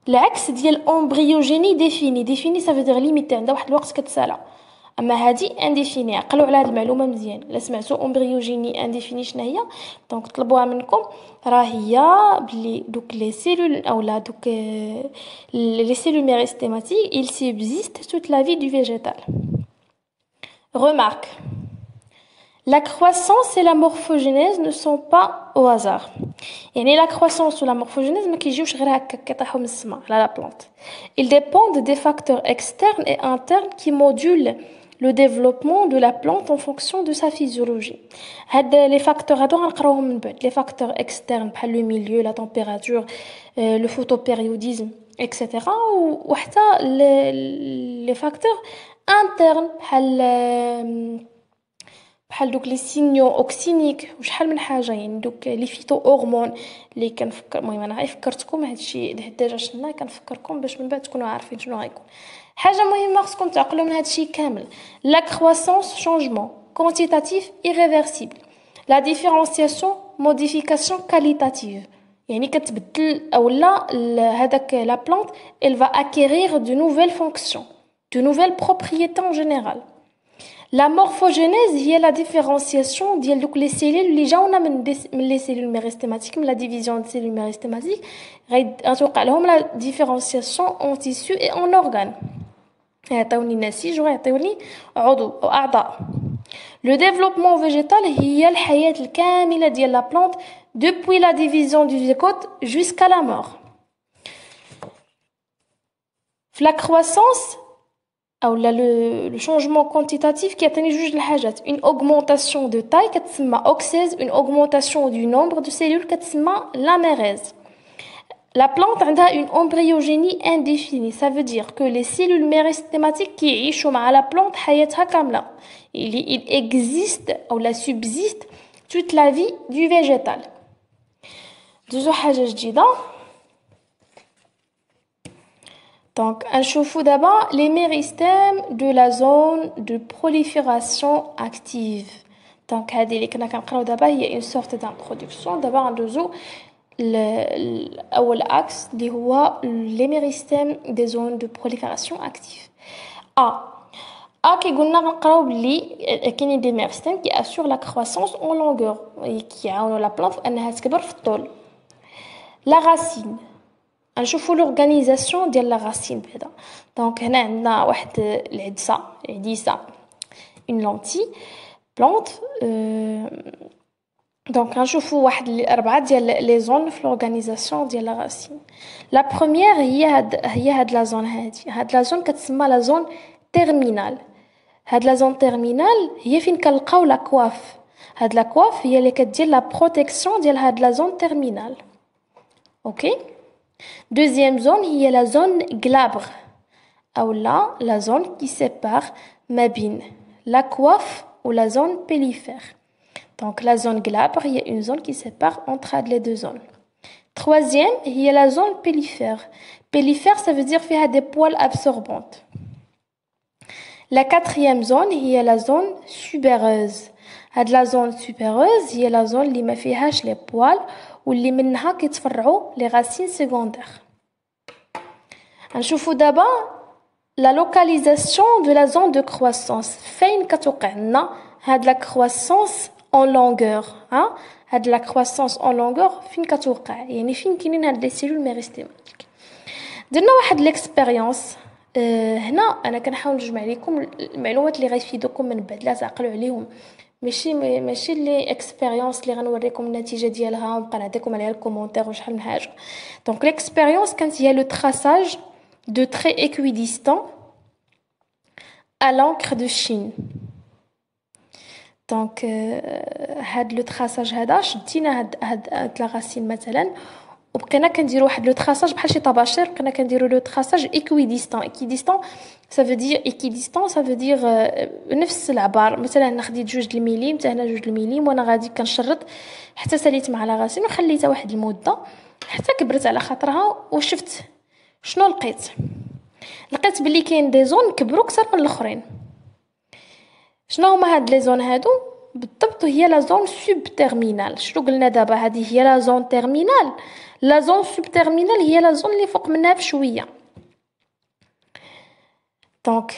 العكس ديال امبريوجيني ديفيني ça veut dire limité عندها واحد الوقت كتسالى. اما هادي انديفيني. عقلوا على هاد المعلومه مزيان. الا سمعتوا امبريوجيني انديفيني شنو هي؟ دونك طلبوها منكم. راه هي بلي دوك لي سيلول او لا دوك لي سيلول ميريستيماتيك ils subsistent toute la vie du végétal. Remarque. La croissance et la morphogénèse ne sont pas au hasard. يعني la croissance ou la morphogénèse ما كيجيوش غير هكا كيطيحوا من السما على la plante. Ils dépendent des facteurs externes et internes qui modulent le développement de la plante en fonction de sa physiologie. هاد les facteurs هادو غنقراوهم من بعد. Les facteurs externes بحال le milieu, la température, le photopériodisme, etc. وحتى les facteurs internes بحال دوك لي سينيو اوكسينيك وشحال من حاجه. يعني دوك لي فيتو هرمون اللي كنفكر. المهم انا غير فكرتكم هادشي ديجا شفنا كنفكركم باش من بعد تكونوا عارفين شنو غيكون. حاجه مهمه خصكم تعقلوا من هادشي كامل. لا كرواسونس شونجمون كوانتيتاتيف irréversible. لا ديفيرونسياسيون موديفيكاسيون كاليتاتيف. يعني كتبدل اولا هذاك لا بلانت elle va acquérir de nouvelles fonctions, de nouvelles propriétés en général. La morphogénèse هي la différenciation ديال دوك لي سيلول اللي جاونا من لي سيلول ميريستيماتيك. من لا ديفيزيون ديال سيلول ميريستيماتيك غتوقع لهم لا ديفيرونسياسيون اون تيسيو اي اون اورغان. يعطيوني نسيج ويعطيوني عضو او اعضاء. لو ديفلوبمون فيجيتال هي الحياه الكامله ديال لا بلانت depuis la division du zygote jusqu'à la mort. في la croissance او le changement quantitatif كيعطيني جوج الحاجات. une augmentation de taille كتسمى auxèse, une augmentation du nombre de cellules كتسمى la mérèse. La plante عندها une embryogénie indéfinie. Ça veut dire que les cellules méristématiques كيعيشوا مع la plante حياتها كاملة. Il existe ou la subsiste toute la vie du végétal. دوزو حاجة جديدة. Donc, نشوفوا دابا les méristèmes de la zone de prolifération active. Donc, هذه اللي كنا كنقراو دابا هي une sorte d'introduction. دابا غندوزو أول axe اللي هو les méristèmes des zones de prolifération active. كي قلنا غنقراو بلي كاينين دي ميرستيم qui assurent la croissance en longueur كيعاونوا لا بلانت انها تكبر في الطول. La racine. نشوفوا l'organisation ديال لا racine بعدا. دونك هنا عندنا واحد العدسه une lentille plante. دونك غنشوفوا واحد الاربعه ديال لي زون في l'organisation ديال لا racine. لا بروميير هي هاد لا زون هاد لا زون كتسمى لا زون تيرمينال. هاد لا زون تيرمينال هي فين كنلقاو لا كواف. هاد لا كواف هي اللي كدير لا بروتيكسيون ديال هاد لا زون تيرمينال. اوكي. Deuxième zone هي la zone glabre ou la zone qui sépare ما بين la coiffe ou la zone pellifère. Donc la zone glabre هي une zone qui sépare entre les deux zones. Troisième هي la zone pellifère. Pellifère ça veut dire فيها des poils absorbantes. La quatrième zone هي la zone subéreuse. هاد la zone subéreuse هي la zone اللي ما فيهاش les poils واللي منها كيتفرعوا لي غاسين سيكوندير. نشوفوا دابا لا لوكاليزاسيون دو لا زون دو كرواسونس. فين كتوقع لنا هاد لا كرواسونس اون لونغور؟ هاد لا كرواسونس اون لونغور فين كتوقع؟ يعني فين كاينين هاد لي سيلول ميريستيماتيك. درنا واحد ليكسبيريونس. هنا انا كنحاول نجمع لكم المعلومات اللي غيفيدوكم من بعد لا تعقلوا عليهم. ماشي لي اكسبيريونس اللي غنوريكم النتيجه ديالها ونبقى نعطيكم عليها الكومونتير وشحال من حاجه. دونك ليكسبيريونس كانت هي لو تراساج دو تري ايكويديستون à l'encre de Chine. دونك هاد لو تراساج هذا شدينا هاد لا راسين مثلا وبقينا كنديروا واحد لو تراساج بحال شي طباشير. بقينا كنديروا لو تراساج ايكويديستون ça veut dire équidistant. ça veut dire نفس العبار. مثلا انا خديت 2 المليم حتى هنا 2 المليم وانا غادي كنشرط حتى ساليت مع لا راسين وخليتها واحد المده حتى كبرت على خاطرها. وشفت شنو لقيت بلي كاين دي زون كبروا اكثر من الاخرين. شنو هما هاد لي زون هادو؟ بالضبط هي لا زون سوب تيرمينال. شنو قلنا دابا؟ هذه هي لا زون تيرمينال. لا زون سوب تيرمينال هي لا زون اللي فوق منها بشويه. دونك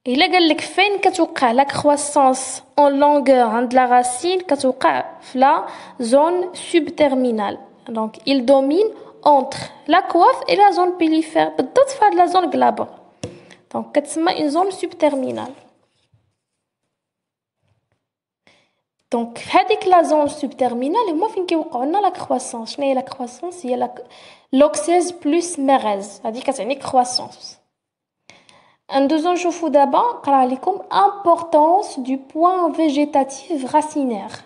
الا قال لك فين كتوقع لا كرواسونس اون لونغور عند لا راسين، كتوقع في لا زون سوب تيرمينال. دونك il domine entre la coiffe et la zone péliphére بالضبط في هاد لا زون غلابر. دونك كتسمى اون زون سوب تيرمينال. دونك في هذيك لا زون سوب تيرمينال هما فين كيوقعوا لنا لا كرواسونس. شنو هي لا كرواسونس؟ هي لوكسيز بلس ميغاز، هذه كتعني كرواسونس. ندوزو نشوفو دابا نقرا لكم importance du point végétatif racinaire.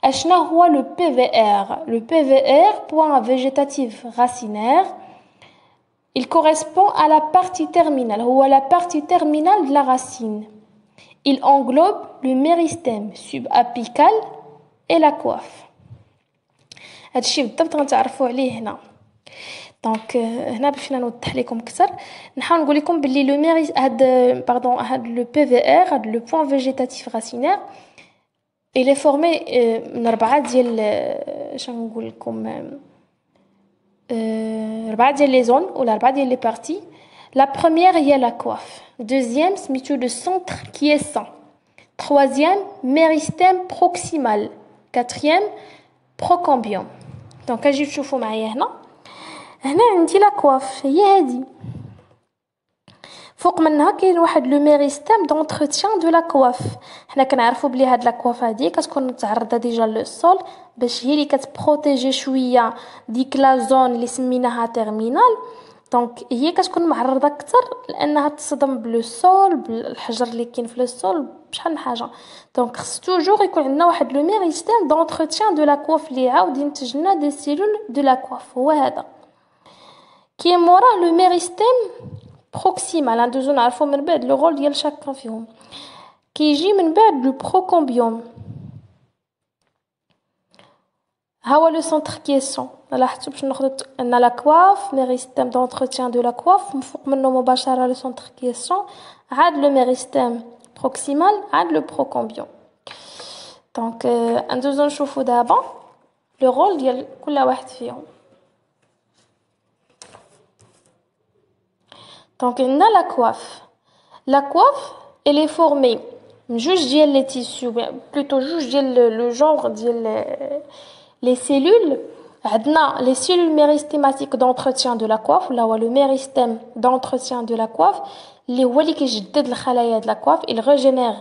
اشنا هو لو PVR؟ لو PVR point végétatif racinaire il correspond à la partie terminale. هو la partie terminale de la racine. Il englobe le méristème subapical et la coiffe. هادشي بالضبط غنتعرفوا عليه هنا. دونك هنا باش نوضح لكم اكثر نحاول نقول لكم باللي لو ميريس هاد لو بي في ار، هاد لو بوين فيجيتاتيف راسينير il est formé من ربعه ديال شنو نقول لكم ربعه ديال لي زون ولا ربعه ديال لي بارتي. La première هي la coiffe. Deuxième, سميتو le centre quiescent. Troisième, méristème proximal. Quatrième, procambium. Donc اجي تشوفوا معايا هنا عندي لا كواف هي هادي. فوق منها كاين واحد لو ميريستيم دونتروتيان دو لا كواف. حنا كنعرفوا بلي هاد لا كواف هادي كتكون متعرضه ديجا للسول باش هي اللي كتبروتيجي شويه ديك لا زون اللي سميناها تيرمينال. دونك هي كتكون معرضه اكثر لانها تصدم بالسول، بالحجر اللي كاين في السول، بشحال من حاجه. دونك خص توجور يكون عندنا واحد لو ميريستيم دونتروتيان دو لا كواف اللي عاود ينتج لنا دي سيلول دو لا كواف. هو هذا كي موراه لو ميريستيم بروكسيمال. ندوزو نعرفو من بعد لو رول ديال شاكان فيهم. كيجي من بعد لو بروكومبيوم، ها هو لو سونتر كيسون. لاحظتوا باش ناخذ ان لا كواف ميريستيم دونتروتيان دو لا كواف، من فوق منه مباشره لو سونتر كيسون، عاد لو ميريستيم بروكسيمال، عاد لو بروكومبيوم. دونك ندوزو نشوفو دابا لو رول ديال كل واحد فيهم. دونك عندنا لا كواف. لا كواف elle est formée من جوج ديال لي تيسيو، بلوتو جوج ديال لو جونغ ديال لي سيلول. عندنا لي سيلول ميريستيماتيك دونتروتيان دو لا كواف، ولا هو لو ميريستيم دونتروتيان دو لا كواف اللي هو اللي كيجدد الخلايا د لا كواف، il ريجينير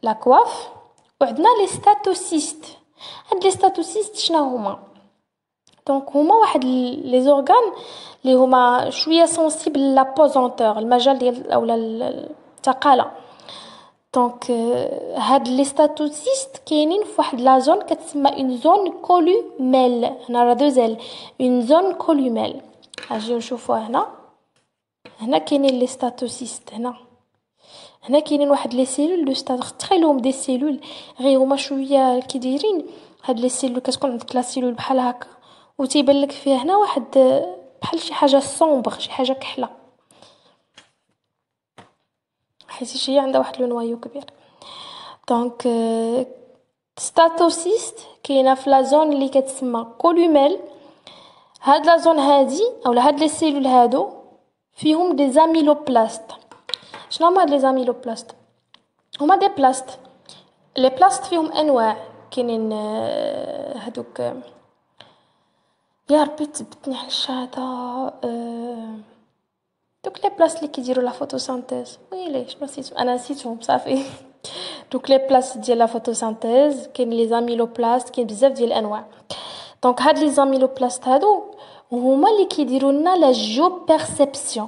لا كواف. وعندنا لي ستاتوسيست. هاد لي ستاتوسيست شنو هما؟ دونك هما واحد لي زورغان اللي هما شويه سونسيبل لا بوزونتور، المجال ديال اولا الثقاله. دونك هاد لي ستاتوسيست كاينين في واحد لا زون كتسمى اون زون كولوميل. هنا راه دوزل اون زون كولوميل. اجيو نشوفوها هنا كاينين لي ستاتوسيست. هنا كاينين واحد لي سيلول دو ستات، تخيلوهم دي سيلول غير هما شويه كي دايرين. هاد لي سيلول كتكون عندك لا سيلول بحال هكا وتيبان لك فيها هنا واحد بحال شي حاجه صومبغ، شي حاجه كحله، حيت هي عندها واحد لو نوايو كبير. دونك ستاتوسيست كاينه في لا زون اللي كتسمى كولوميل. هاد لا زون هادي اولا هاد لي سيلول هادو فيهم دي زاميلوبلاست. شنو هما هاد لي زاميلوبلاست؟ هما دي بلاست. لي بلاست فيهم انواع، كاينين هادوك يا ربي تبتني على الشهاده، دوك لي بلاص اللي كيديروا لا فوتوسينثيز. ويلي شنو نسيت، انا نسيتهم صافي. دوك لي بلاص ديال لا فوتوسينثيز كاين لي زاميلوبلاست، كاين بزاف ديال الانواع. دونك هاد لي زاميلوبلاست هادو هما اللي كيديروا لنا لا جو بيرسيبسيون.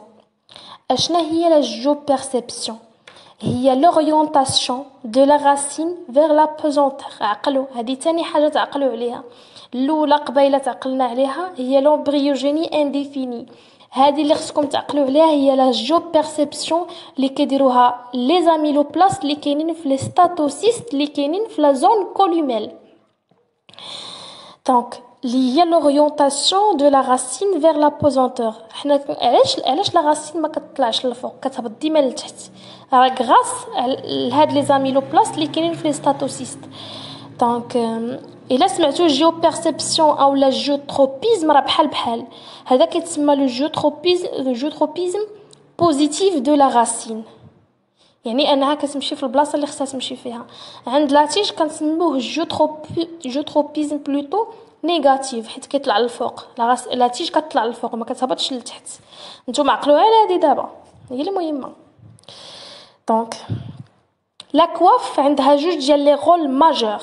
اشنا هي لا جو بيرسيبسيون؟ هي لورينتاسيون دو لا راسين فيغ لا بوزونتور. عقلوا هذه ثاني حاجه تعقلوا عليها. الاولى قبيله تعقلنا عليها هي لومبريوجيني انديفيني. هذه اللي خصكم تعقلوا عليها هي لا جو بيرسيبسيون اللي كيديروها لي زاميلوبلاست اللي كاينين في لي ستاتوسيست اللي كاينين في لا زون كولوميل. دونك اللي هي لورينتاسيون دو لا راسين فيغ لا بوزونتور. حنا علاش لا راسين ما كتطلعش للفوق، كتهبط ديما لتحت؟ راه غراس لهاد لي زاميلوبلاست اللي كاينين في لي ستاتوسيست. دونك الا سمعتو جيوبيرسيبسيون او لا جيوتروبيزم راه بحال هذا كيتسمى لو جيوتروبيزم بوزيتيف دو لا راسين، يعني انها كتمشي في البلاصه اللي خصها تمشي فيها. عند لاتيج كنسموه جيوتروبيزم بلوتو نيجاتيف، حيت كيطلع للفوق، لاتيج كتطلع للفوق ما كتهبطش لتحت. نتوما عقلوها على هادي دابا هي اللي مهمه. دونك لا كواف عندها جوج ديال لي رول ماجور.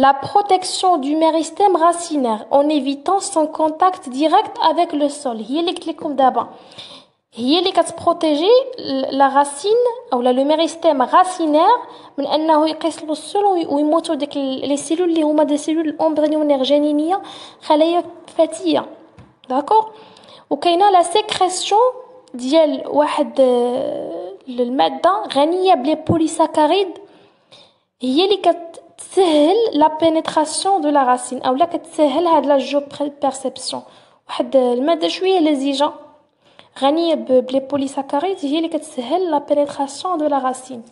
La protection du méristème racinaire en évitant son contact direct avec le sol. هي اللي قلت لكم دابا، هي اللي كتبروتيجي لا راسين او لو ميريستيم راسينير من انه يقيسلو السول ويموتوا ديك لي سيلول اللي هما دي سيلول امبريونير جنينيه، خلايا فتيه. داكور. وكاينه لا سيكريسيون ديال واحد الماده غنيه بلي بوليساكاريد، هي اللي كتسهل لا بينيتراسيون دو لا راسين او لا كتسهل هاد لا جو بيرسيبسيون. واحد الماده شويه لزيجه غنيه بلي بوليساكاريد هي اللي كتسهل لا بينيتراسيون دو لا راسين.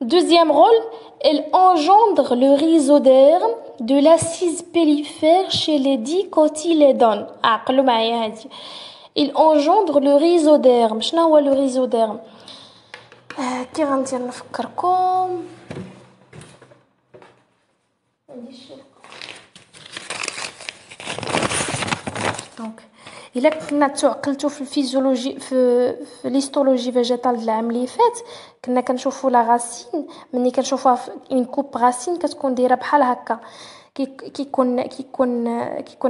Deuxième rôle, elle engendre le rhizoderme de l'assise pellifère chez les dicotylédones. عقلوا معايا هادي. Il engendre le rhizoderme. شنو هو le rhizoderme؟ كي غندير نفكركم. دونك الا كنا تعقلتوا في الفيزيولوجي في الهيستولوجي فيجيتال د العام اللي فات، كنا كنشوفوا لا راسين ملي كنشوفوها في اون كوب راسين كتكون دايره بحال هكا. كيكون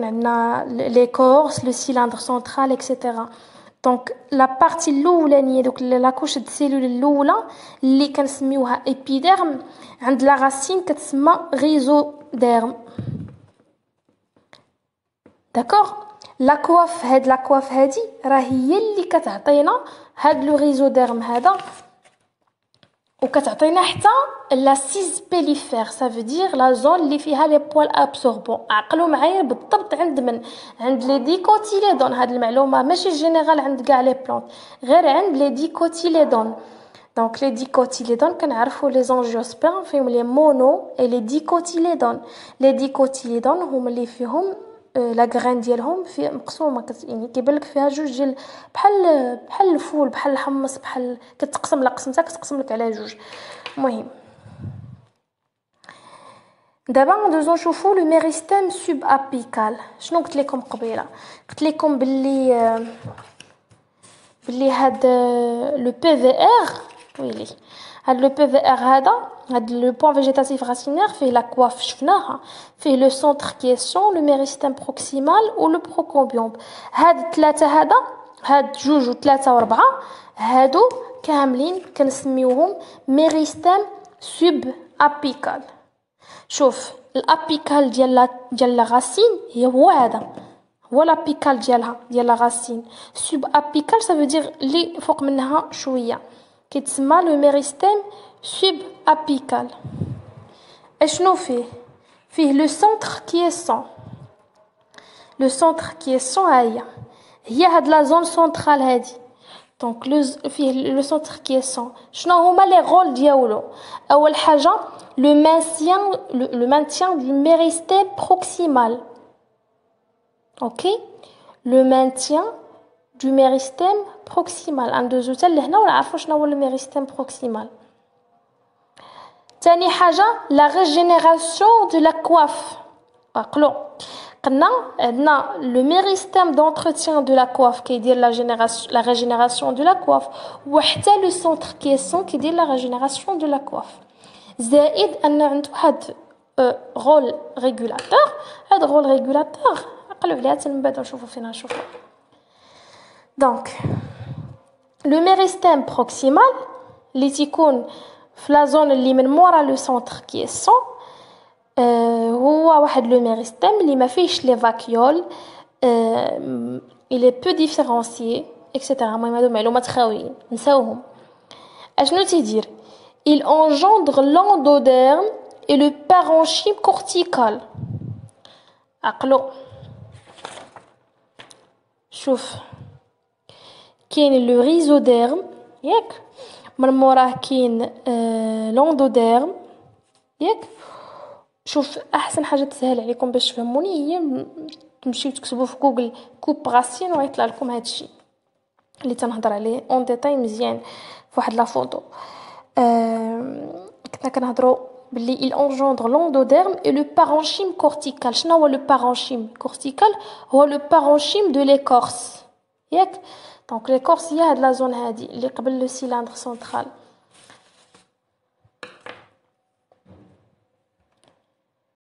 عندنا لي كورس لو سيلاندر سنترال اكسيتيرا. دونك لا بارتي الاولانيه دوك لا كوش د السيلول الاولى اللي كنسميوها ايبيديرم عند لا راسين كتسمى ريزوديرم. داكوغ. لا كواف هادي راه هي اللي كتعطينا هاد لو ريزوديرم هذا، وكتعطينا حتى لا سيز بيليفير، سا فو دير لا زون اللي فيها لي بوال ابسوربون. عقلوا معايا بالضبط عند من؟ عند لي ديكوتيليدون. هاد المعلومه ماشي جينيرال عند كاع لي بلانت، غير عند لي ديكوتيليدون. دونك لي ديكوتيليدون كنعرفوا لي زونجيوسبيرم فيهم لي مونو اي لي ديكوتيليدون. لي ديكوتيليدون هما اللي فيهم لا غران ديالهم في مقسومه، يعني كيبان لك فيها جوج ديال بحال الفول، بحال الحمص، بحال كتقسم لا قسمتها كتقسم لك على جوج. المهم دابا ندوزو نشوفوا لو ميريستيم سوب ابيكال. شنو قلت لكم قبيله؟ قلت لكم باللي هاد لو بي في ار ويلي هاد لو بي في ار هاد لو بوين فيجيتاتيف راسينير فيه لا كواف شفناها، فيه لو سونتر كيسون لو ميريستيم بروكسيمال و لو بروكومبيوم. هاد ثلاثه هاد جوج و ثلاثه و ربعه هادو كاملين كنسميوهم ميريستيم سوب ابيكال. شوف الابيكال ديال لا راسين هو هذا، هو لابيكال ديال لا راسين. سوب ابيكال سا فو دير لي فوق منها شويه، كيتسمى لو ميريستيم سوب ابيكال. اشنو فيه لو سونتر كيسون. لو سونتر كيسون هي هاد لا زون سونترال هادي. دونك فيه لو سونتر كيسون. شنو هما لي رول ديالو؟ اول حاجه le maintien du méristème proximal. Ok, le maintien du méristème proximal. ندوزو حتى لهنا ونعرفوا شنو هو le méristème proximal. ثاني حاجه la régénération de la coiffe. عقلوا قلنا عندنا le méristème d'entretien de la coiffe كيدير la régénération de la coiffe، وحتى le centre caisson كيدير la régénération de la coiffe. زائد ان عنده واحد رول ريغولاتور. هذا رول ريغولاتور عقلوا عليها حتى من بعد نشوفوا فين نشوفوا. دونك لو ميريستيم بروكسيمال اللي تيكون في لا زون اللي من مورا لو سونتر كيسون هو واحد لو ميريستيم اللي ما فيهش لي فاكيول، il est peu différencié etc. المهم هادو معلومات خاويين نساوهم. اشنو تيدير؟ Il engendre l'endoderme et le parenchyme cortical. عقلوا شوف كاين لو ريزوديرم ياك، من موراه كاين لوندوديرم ياك. شوف احسن حاجه تسهل عليكم باش تفهموني هي تمشيو تكتبوا في جوجل كوب راسين ويطلع لكم هادشي اللي تنهضر عليه اون ديتاي مزيان في واحد لا فوتو. كنا كنهضروا باللي il engendre l'endoderme et le parenchyme cortical. شنو هو le parenchyme cortical؟ هو le parenchyme de l'écorce ياك. دونك l'écorce هي هاد لا زون هادي اللي قبل لو سيلاندر سنترال.